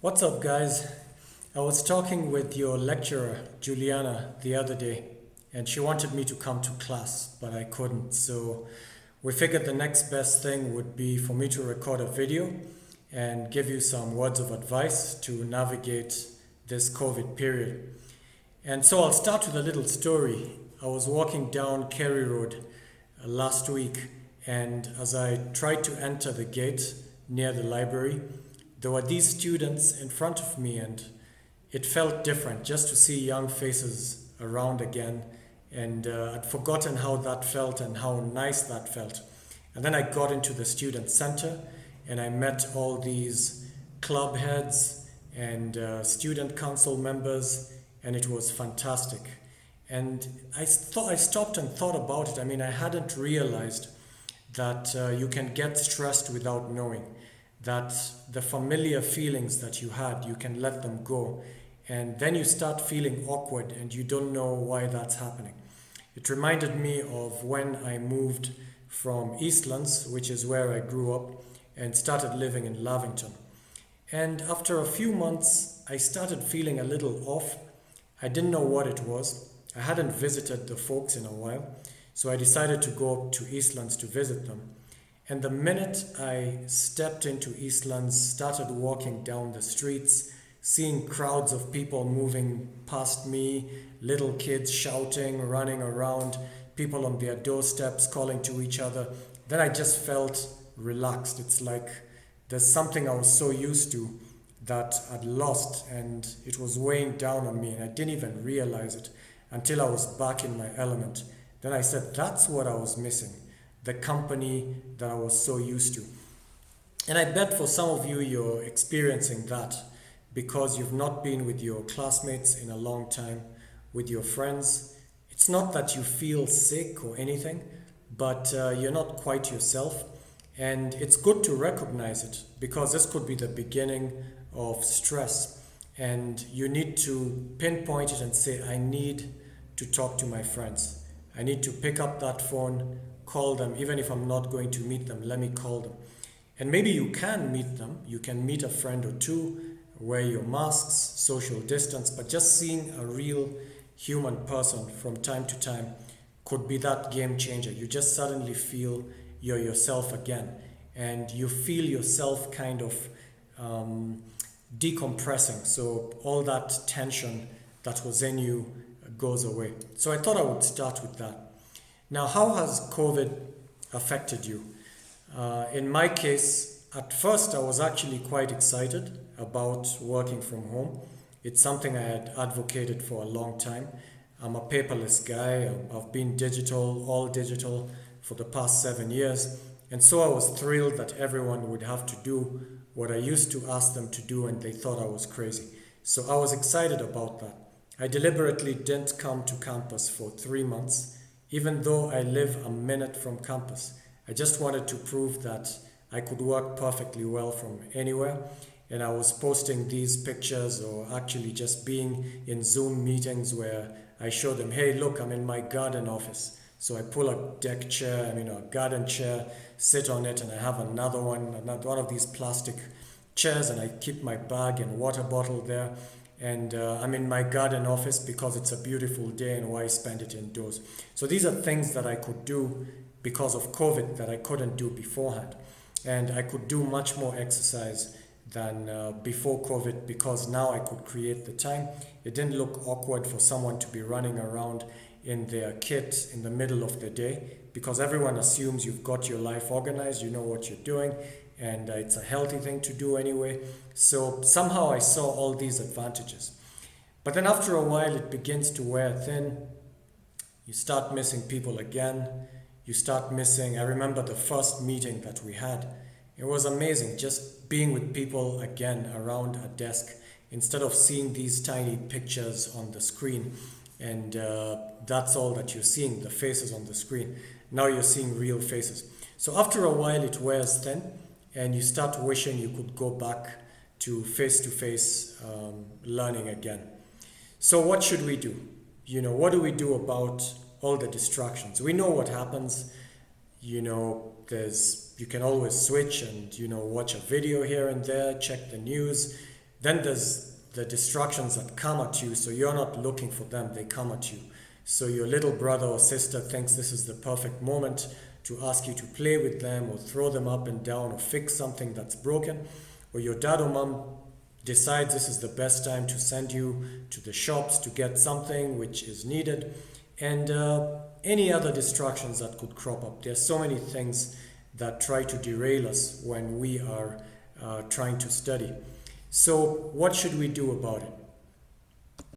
What's up, guys? I was talking with your lecturer, Juliana, the other day, and she wanted me to come to class, but I couldn't. So we figured the next best thing would be for me to record a video and give you some words of advice to navigate this COVID period. And so I'll start with a little story. I was walking down Kerry Road last week, and as I tried to enter the gate near the library, there were these students in front of me, and it felt different just to see young faces around again. And I'd forgotten how that felt and how nice that felt. And then I got into the student center and I met all these club heads and student council members, and it was fantastic. And I stopped and thought about it. I mean, I hadn't realized that you can get stressed without knowing, that the familiar feelings that you had, you can let them go. And then you start feeling awkward and you don't know why that's happening. It reminded me of when I moved from Eastlands, which is where I grew up, and started living in Lavington. And after a few months, I started feeling a little off. I didn't know what it was. I hadn't visited the folks in a while, so I decided to go up to Eastlands to visit them. And the minute I stepped into Eastlands, started walking down the streets, seeing crowds of people moving past me, little kids shouting, running around, people on their doorsteps calling to each other, then I just felt relaxed. It's like there's something I was so used to that I'd lost, and it was weighing down on me, and I didn't even realize it until I was back in my element. Then I said, that's what I was missing, the company that I was so used to. And I bet for some of you, you're experiencing that because you've not been with your classmates in a long time, with your friends. It's not that you feel sick or anything, but you're not quite yourself. And it's good to recognize it, because this could be the beginning of stress. And you need to pinpoint it and say, I need to talk to my friends. I need to pick up that phone, call them. Even if I'm not going to meet them, let me call them. And maybe you can meet them. You can meet a friend or two, wear your masks, social distance, but just seeing a real human person from time to time could be that game changer. You just suddenly feel you're yourself again, and you feel yourself kind of decompressing. So all that tension that was in you goes away. So I thought I would start with that. Now, how has COVID affected you? In my case, at first I was actually quite excited about working from home. It's something I had advocated for a long time. I'm a paperless guy. I've been all digital for the past 7 years. And so I was thrilled that everyone would have to do what I used to ask them to do, and they thought I was crazy. So I was excited about that. I deliberately didn't come to campus for 3 months, even though I live a minute from campus. I just wanted to prove that I could work perfectly well from anywhere. And I was posting these pictures, or actually just being in Zoom meetings where I show them, hey, look, I'm in my garden office. So I pull a deck chair, a garden chair, sit on it, and I have another one of these plastic chairs, and I keep my bag and water bottle there. And I'm in my garden office because it's a beautiful day, and why spend it indoors? So these are things that I could do because of COVID that I couldn't do beforehand. And I could do much more exercise than before COVID, because now I could create the time. It didn't look awkward for someone to be running around in their kit in the middle of the day, because everyone assumes you've got your life organized, you know what you're doing, and it's a healthy thing to do anyway. So somehow I saw all these advantages. But then after a while, it begins to wear thin. You start missing people again. You start missing, I remember the first meeting that we had. It was amazing just being with people again around a desk, instead of seeing these tiny pictures on the screen. And that's all that you're seeing, the faces on the screen. Now you're seeing real faces. So after a while, it wears thin, and you start wishing you could go back to face-to-face learning again. So what should we do? What do we do about all the distractions? We know what happens. You can always switch and watch a video here and there, check the news. Then there's the distractions that come at you, so you're not looking for them, they come at you. So your little brother or sister thinks this is the perfect moment to ask you to play with them or throw them up and down or fix something that's broken. Or your dad or mom decides this is the best time to send you to the shops to get something which is needed. And any other distractions that could crop up. There's so many things that try to derail us when we are trying to study. So what should we do about it?